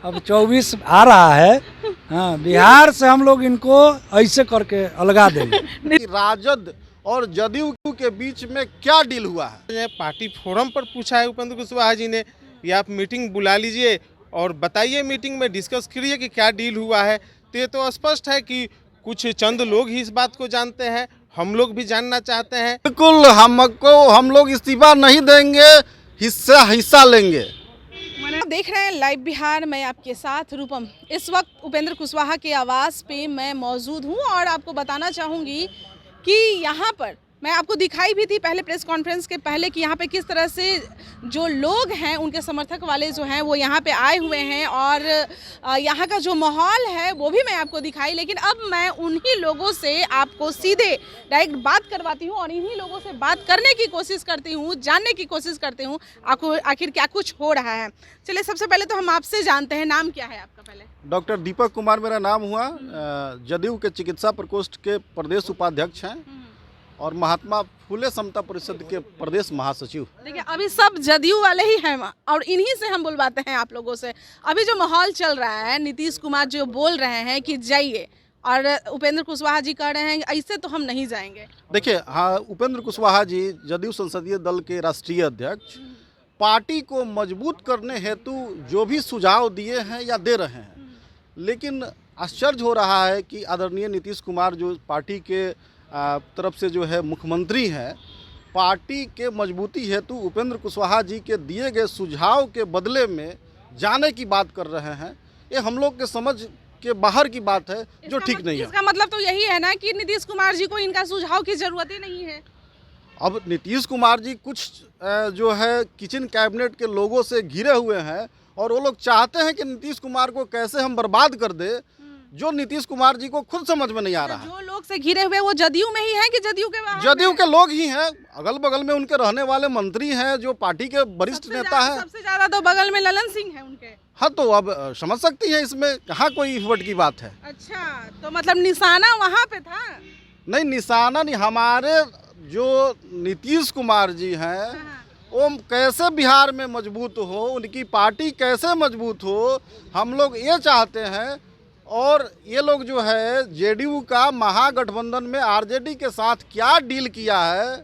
अब 24 आ रहा है। हाँ, बिहार से हम लोग इनको ऐसे करके अलगा देंगे। राजद और जदयू के बीच में क्या डील हुआ है? पार्टी फोरम पर पूछा है उपेंद्र कुशवाहा जी ने, या आप मीटिंग बुला लीजिए और बताइए, मीटिंग में डिस्कस करिए कि क्या डील हुआ है। तो ये तो स्पष्ट है कि कुछ चंद लोग ही इस बात को जानते हैं, हम लोग भी जानना चाहते हैं। बिल्कुल, हम लोग इस्तीफा नहीं देंगे, हिस्सा लेंगे। देख रहे हैं लाइव बिहार, मैं आपके साथ रूपम। इस वक्त उपेंद्र कुशवाहा के आवास पे मैं मौजूद हूं और आपको बताना चाहूँगी कि यहाँ पर मैं आपको दिखाई भी थी पहले प्रेस कॉन्फ्रेंस के पहले कि यहाँ पे किस तरह से जो लोग हैं उनके समर्थक वाले जो हैं वो यहाँ पे आए हुए हैं और यहाँ का जो माहौल है वो भी मैं आपको दिखाई। लेकिन अब मैं उन्हीं लोगों से आपको सीधे डायरेक्ट बात करवाती हूँ और इन्हीं लोगों से बात करने की कोशिश करती हूँ, जानने की कोशिश करती हूँ आखिर क्या कुछ हो रहा है। चलिए, सबसे पहले तो हम आपसे जानते हैं, नाम क्या है आपका? पहले डॉक्टर दीपक कुमार मेरा नाम हुआ, जदयू के चिकित्सा प्रकोष्ठ के प्रदेश उपाध्यक्ष हैं और महात्मा फुले समता परिषद के प्रदेश महासचिव। देखिए, अभी सब जदयू वाले ही हैं और इन्हीं से हम बुलवाते हैं आप लोगों से। अभी जो माहौल चल रहा है, नीतीश कुमार जो बोल रहे हैं कि जाइए और उपेंद्र कुशवाहा जी कह रहे हैं ऐसे तो हम नहीं जाएंगे। देखिए, हाँ, उपेंद्र कुशवाहा जी जदयू संसदीय दल के राष्ट्रीय अध्यक्ष पार्टी को मजबूत करने हेतु जो भी सुझाव दिए हैं या दे रहे हैं, लेकिन आश्चर्य हो रहा है कि आदरणीय नीतीश कुमार जो पार्टी के तरफ से जो है मुख्यमंत्री हैं, पार्टी के मजबूती हेतु उपेंद्र कुशवाहा जी के दिए गए सुझाव के बदले में जाने की बात कर रहे हैं। ये हम लोग के समझ के बाहर की बात है, जो ठीक नहीं है। इसका मतलब तो यही है ना कि नीतीश कुमार जी को इनका सुझाव की जरूरत ही नहीं है। अब नीतीश कुमार जी कुछ जो है किचन कैबिनेट के लोगों से घिरे हुए हैं और वो लोग चाहते हैं कि नीतीश कुमार को कैसे हम बर्बाद कर दे, जो नीतीश कुमार जी को खुद समझ में नहीं आ रहा है। जो लोग से घिरे हुए वो जदयू में ही हैं कि जदयू के बाहर? जदयू के लोग ही हैं, अगल बगल में उनके रहने वाले मंत्री हैं, जो पार्टी के वरिष्ठ नेता हैं। सबसे ज्यादा तो बगल में ललन सिंह है उनके। हाँ, तो अब समझ सकती है, इसमें कहाँ कोई इफवट की बात है। अच्छा, तो मतलब निशाना वहाँ पे था? नहीं, निशाना नहीं। हमारे जो नीतीश कुमार जी हैं वो कैसे बिहार में मजबूत हो, उनकी पार्टी कैसे मजबूत हो, हम लोग ये चाहते हैं। और ये लोग जो है जेडीयू का महागठबंधन में आरजेडी के साथ क्या डील किया है,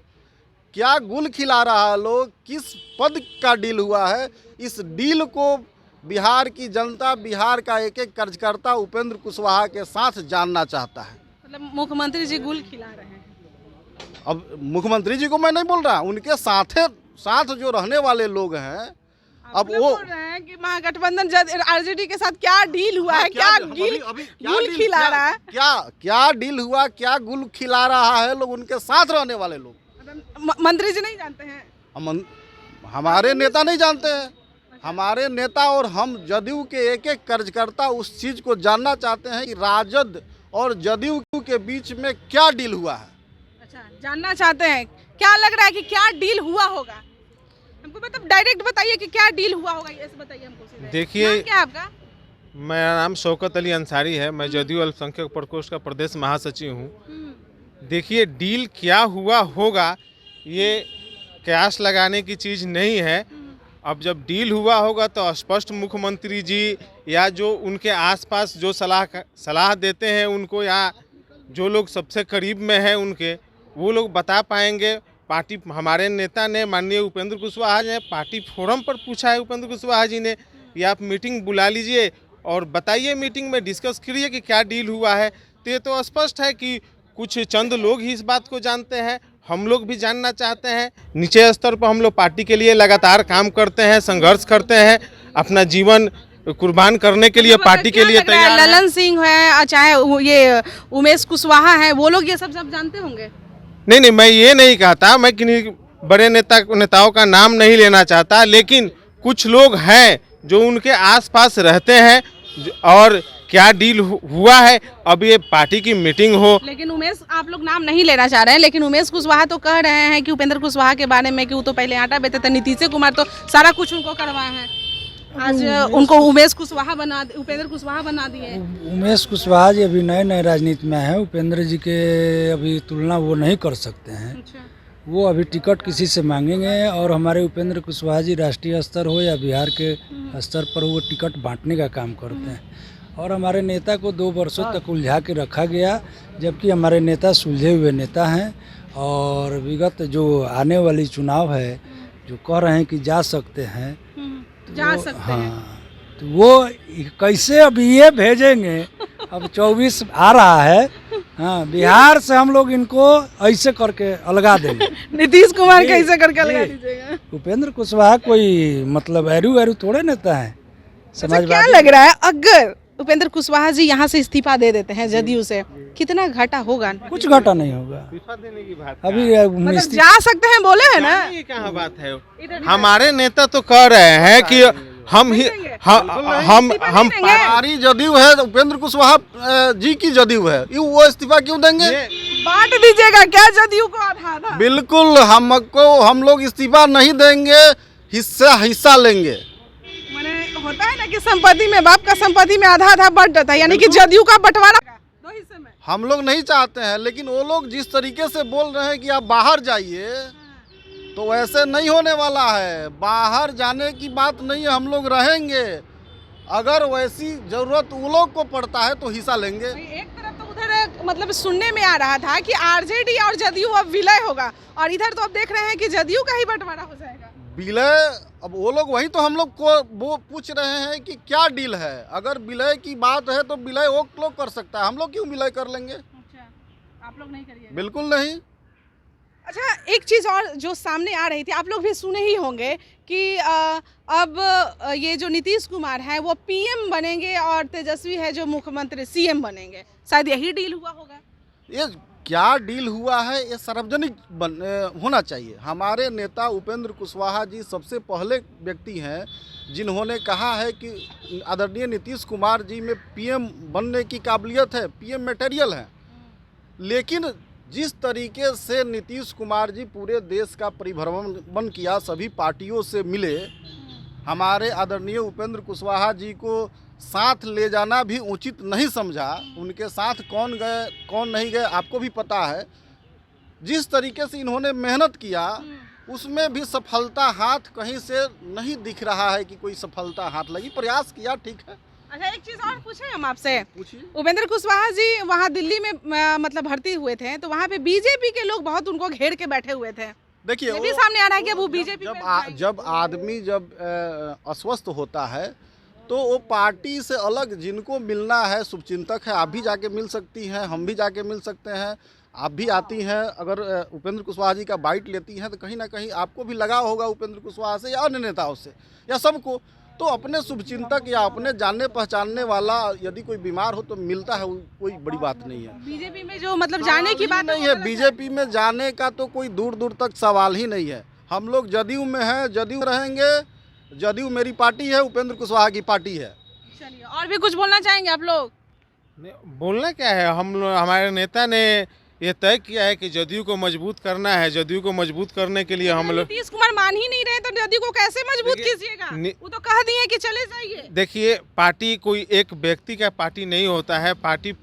क्या गुल खिला रहा है लोग, किस पद का डील हुआ है, इस डील को बिहार की जनता, बिहार का एक एक कार्यकर्ता उपेंद्र कुशवाहा के साथ जानना चाहता है। मतलब मुख्यमंत्री जी गुल खिला रहे हैं? अब मुख्यमंत्री जी को मैं नहीं बोल रहा, उनके साथ जो रहने वाले लोग हैं, अब वो बोल रहे हैं कि महागठबंधन आरजेडी के साथ क्या डील हुआ है, क्या गुल खिला रहा है, क्या डील हुआ, क्या गुल खिला रहा है लोग, उनके साथ रहने वाले लोग। मंत्री जी नहीं जानते हैं? हमारे नेता नहीं जानते हैं। हमारे नेता और हम जदयू के एक एक कार्यकर्ता उस चीज को जानना चाहते हैं कि राजद और जदयू के बीच में क्या डील हुआ है। अच्छा, जानना चाहते हैं। क्या लग रहा है कि क्या डील हुआ होगा? हमको मतलब डायरेक्ट बताइए कि क्या डील हुआ होगा, ऐसे बताइए हमको सीधे। देखिए, क्या आपका? मेरा नाम शौकत अली अंसारी है, मैं जदयू अल्पसंख्यक प्रकोष्ठ का प्रदेश महासचिव हूँ। देखिए, डील क्या हुआ होगा ये कयास लगाने की चीज़ नहीं है। अब जब डील हुआ होगा तो स्पष्ट मुख्यमंत्री जी या जो उनके आसपास जो सलाह देते हैं उनको, या जो लोग सबसे करीब में हैं उनके, वो लोग बता पाएंगे। पार्टी, हमारे नेता ने, माननीय उपेंद्र कुशवाहा जी ने पार्टी फोरम पर पूछा है उपेंद्र कुशवाहा जी ने, या आप मीटिंग बुला लीजिए और बताइए, मीटिंग में डिस्कस करिए कि क्या डील हुआ है। तो ये तो स्पष्ट है कि कुछ चंद लोग ही इस बात को जानते हैं, हम लोग भी जानना चाहते हैं। निचले स्तर पर हम लोग पार्टी के लिए लगातार काम करते हैं, संघर्ष करते हैं, अपना जीवन कुर्बान करने के लिए पार्टी के लिए तैयार हैं। ललन सिंह है, चाहे ये उमेश कुशवाहा है, वो लोग ये सब जानते होंगे? नहीं, मैं ये नहीं कहता, मैं किन्हीं बड़े नेताओं का नाम नहीं लेना चाहता, लेकिन कुछ लोग हैं जो उनके आसपास रहते हैं और क्या डील हुआ है, अब ये पार्टी की मीटिंग हो। लेकिन उमेश, आप लोग नाम नहीं लेना चाह रहे हैं, लेकिन उमेश कुशवाहा तो कह रहे हैं कि उपेंद्र कुशवाहा के बारे में कि वो तो पहले आटा बेचते थे, नीतीश कुमार तो सारा कुछ उनको करवाया है, आज उनको उमेश कुशवाहा उपेंद्र कुशवाहा बना दिए। उमेश कुशवाहा जी अभी नए राजनीति में हैं, उपेंद्र जी के अभी तुलना वो नहीं कर सकते हैं। अच्छा। वो अभी टिकट किसी से मांगेंगे और हमारे उपेंद्र कुशवाहा जी राष्ट्रीय स्तर हो या बिहार के स्तर पर वो टिकट बांटने का काम करते हैं। और हमारे नेता को 2 वर्षों तक उलझा के रखा गया, जबकि हमारे नेता सुलझे हुए नेता हैं और विगत जो आने वाली चुनाव है जो कह रहे हैं कि जा सकते हैं जा सकते हैं। हाँ, तो वो कैसे अब ये भेजेंगे। अब 24 आ रहा है, हाँ, बिहार से हम लोग इनको ऐसे करके अलगा देंगे। नीतीश कुमार जी, कैसे करके लगा जी। दीजिएगा? उपेंद्र कुशवाहा कोई मतलब एरू थोड़े नेता है अच्छा, क्या समाजवादी। लग रहा है अगर उपेंद्र कुशवाहा जी यहाँ से इस्तीफा दे देते हैं जदयू से, कितना घाटा होगा? कुछ घाटा नहीं होगा इस्तीफा देने की बात अभी। मतलब जा सकते हैं बोले है ना? ये कहाँ बात है? हमारे नेता तो कह रहे हैं कि हम ही हम हमारी जदयू है, उपेंद्र कुशवाहा जी की जदयू है, वो इस्तीफा क्यों देंगे? बांट दीजिएगा क्या जदयू को आधा आधा? बिल्कुल, हम लोग इस्तीफा नहीं देंगे, हिस्सा लेंगे। माने होता है ना कि संपत्ति में बाप का संपत्ति में आधा आधा बट जाता है, यानी कि जदयू का बंटवारा 2 हिस्से में। हम लोग नहीं चाहते हैं, लेकिन वो लोग जिस तरीके से बोल रहे हैं कि आप बाहर जाइए, तो वैसे नहीं होने वाला है। बाहर जाने की बात नहीं है, हम लोग रहेंगे। अगर वैसी जरूरत वो लोग को पड़ता है तो हिस्सा लेंगे। एक तरफ तो उधर मतलब सुनने में आ रहा था कि आरजेडी और जदयू अब विलय होगा, और इधर तो अब देख रहे हैं कि जदयू का ही बंटवारा हो जाएगा। विलय, अब वो लोग वही तो हम लोग को वो पूछ रहे हैं कि क्या डील है। अगर विलय की बात है तो विलय वो लोग कर सकता है, हम लोग क्यों विलय कर लेंगे? अच्छा, आप लोग नहीं करिए? बिल्कुल नहीं। अच्छा, एक चीज़ और जो सामने आ रही थी, आप लोग भी सुने ही होंगे कि अब ये जो नीतीश कुमार हैं वो पीएम बनेंगे और तेजस्वी है जो मुख्यमंत्री सीएम बनेंगे। शायद यही डील हुआ होगा। ये क्या डील हुआ है, ये सार्वजनिक होना चाहिए। हमारे नेता उपेंद्र कुशवाहा जी सबसे पहले व्यक्ति हैं जिन्होंने कहा है कि आदरणीय नीतीश कुमार जी में पीएम बनने की काबिलियत है, पीएम मटेरियल है। लेकिन जिस तरीके से नीतीश कुमार जी पूरे देश का परिभ्रमण किया, सभी पार्टियों से मिले, हमारे आदरणीय उपेंद्र कुशवाहा जी को साथ ले जाना भी उचित नहीं समझा। उनके साथ कौन गए कौन नहीं गए आपको भी पता है। जिस तरीके से इन्होंने मेहनत किया उसमें भी सफलता हाथ कहीं से नहीं दिख रहा है कि कोई सफलता हाथ लगी। प्रयास किया, ठीक है। अच्छा, एक चीज़ और पूछे हम आपसे, पूछिए। उपेंद्र कुशवाहा जी वहाँ दिल्ली में मतलब भर्ती हुए थे, तो वहाँ पे बीजेपी के लोग बहुत उनको घेर के बैठे हुए थे। देखिए, ये भी सामने आ रहा है कि वो बीजेपी जब आदमी अस्वस्थ होता है तो वो पार्टी से अलग जिनको मिलना है, शुभचिंतक है, आप भी जाके मिल सकती हैं, हम भी जाके मिल सकते हैं। आप भी आती हैं, अगर उपेंद्र कुशवाहा जी का बाइट लेती हैं तो कहीं ना कहीं आपको भी लगाव होगा उपेंद्र कुशवाहा से या अन्य नेताओं से या सबको। तो अपने शुभचिंतक या अपने जानने पहचानने वाला यदि कोई बीमार हो तो मिलता है, कोई बड़ी बात नहीं है। बीजेपी में जो मतलब जाने की बात नहीं है, बीजेपी में जाने का तो कोई दूर दूर तक सवाल ही नहीं है। हम लोग जदयू में हैं, जदयू रहेंगे। जदयू मेरी पार्टी है, उपेंद्र कुशवाहा की पार्टी है। चलिए, और भी कुछ बोलना चाहेंगे आप लोग? बोलना क्या है, हमारे नेता ने ये तय किया है कि जदयू को मजबूत करना है। जदयू को मजबूत करने के लिए हम लोग, नीतीश कुमार मान ही नहीं रहे तो जदयू को कैसे मजबूत कीजिएगा? वो तो कह दिए कि चले जाइए। देखिए, पार्टी कोई एक व्यक्ति का पार्टी नहीं होता है। पार्टी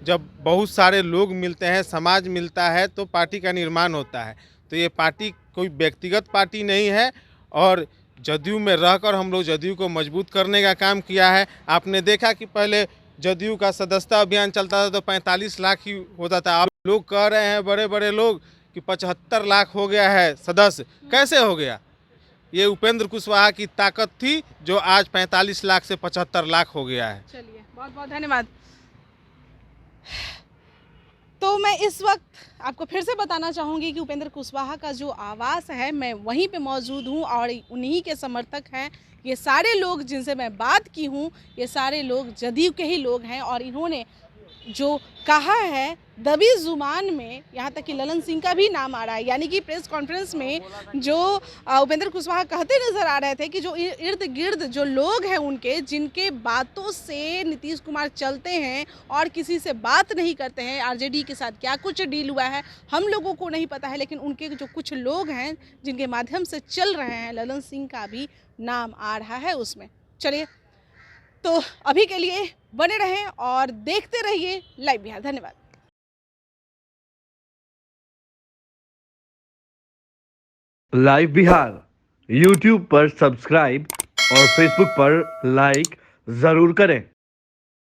जब बहुत सारे लोग मिलते हैं, समाज मिलता है, तो पार्टी का निर्माण होता है। तो ये पार्टी कोई व्यक्तिगत पार्टी नहीं है और जदयू में रहकर हम लोग जदयू को मजबूत करने का काम किया है। आपने देखा कि पहले जदयू का सदस्यता अभियान चलता था तो 45 लाख ही होता था। अब लोग कह रहे हैं, बड़े बड़े लोग, कि 75 लाख हो गया है सदस्य। कैसे हो गया? ये उपेंद्र कुशवाहा की ताकत थी जो आज 45 लाख से 75 लाख हो गया है। चलिए, बहुत बहुत धन्यवाद। तो मैं इस वक्त आपको फिर से बताना चाहूँगी कि उपेंद्र कुशवाहा का जो आवास है, मैं वहीं पे मौजूद हूँ और उन्हीं के समर्थक हैं। ये सारे लोग जिनसे मैं बात की हूँ, ये सारे लोग जदयू के ही लोग हैं और इन्होंने जो कहा है दबी जुबान में, यहाँ तक कि ललन सिंह का भी नाम आ रहा है, यानी कि प्रेस कॉन्फ्रेंस में जो उपेंद्र कुशवाहा कहते नजर आ रहे थे कि जो इर्द गिर्द जो लोग हैं उनके, जिनके बातों से नीतीश कुमार चलते हैं और किसी से बात नहीं करते हैं, आरजेडी के साथ क्या कुछ डील हुआ है हम लोगों को नहीं पता है, लेकिन उनके जो कुछ लोग हैं जिनके माध्यम से चल रहे हैं, ललन सिंह का भी नाम आ रहा है उसमें। चलिए, तो अभी के लिए बने रहें और देखते रहिए लाइव बिहार। धन्यवाद। लाइव बिहार यूट्यूब पर सब्सक्राइब और फेसबुक पर लाइक जरूर करें।